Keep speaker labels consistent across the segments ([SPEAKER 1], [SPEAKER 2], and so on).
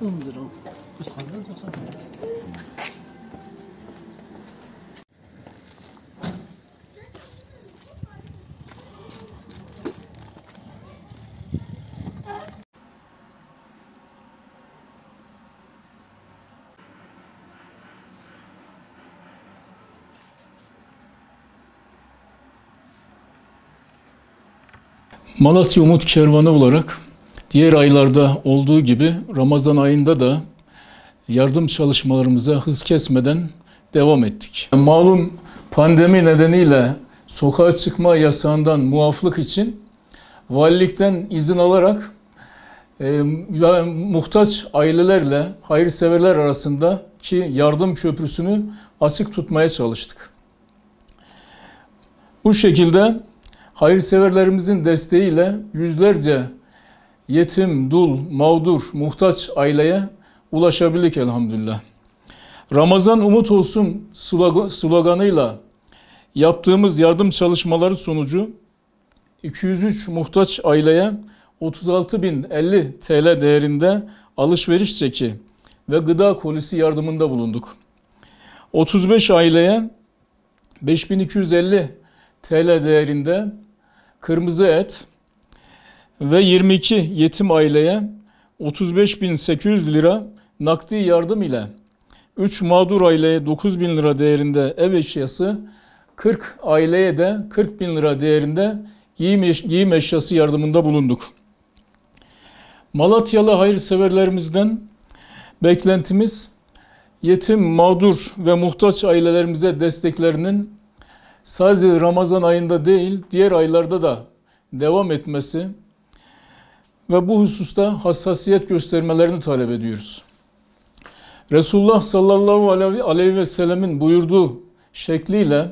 [SPEAKER 1] ındırım. Kıskandı yoksa.
[SPEAKER 2] Malatya Umut Kervanı olarak diğer aylarda olduğu gibi Ramazan ayında da yardım çalışmalarımıza hız kesmeden devam ettik. Malum pandemi nedeniyle sokağa çıkma yasağından muaflık için valilikten izin alarak muhtaç ailelerle hayırseverler arasındaki yardım köprüsünü açık tutmaya çalıştık. Bu şekilde hayırseverlerimizin desteğiyle yüzlerce yetim, dul, mağdur, muhtaç aileye ulaşabildik elhamdülillah. Ramazan umut olsun sloganıyla yaptığımız yardım çalışmaları sonucu 203 muhtaç aileye 36.050 TL değerinde alışveriş çeki ve gıda kolisi yardımında bulunduk. 35 aileye 5.250 TL değerinde kırmızı et ve 22 yetim aileye 35.800 lira nakdi yardım ile 3 mağdur aileye 9.000 lira değerinde ev eşyası, 40 aileye de 40.000 lira değerinde giyim eşyası yardımında bulunduk. Malatyalı hayırseverlerimizden beklentimiz yetim, mağdur ve muhtaç ailelerimize desteklerinin sadece Ramazan ayında değil, diğer aylarda da devam etmesi ve bu hususta hassasiyet göstermelerini talep ediyoruz. Resulullah sallallahu aleyhi ve sellemin buyurduğu şekliyle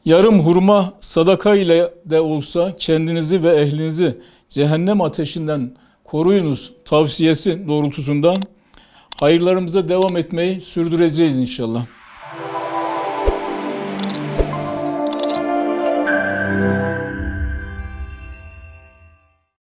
[SPEAKER 2] yarım hurma sadaka ile de olsa kendinizi ve ehlinizi cehennem ateşinden koruyunuz tavsiyesi doğrultusunda hayırlarımıza devam etmeyi sürdüreceğiz inşallah.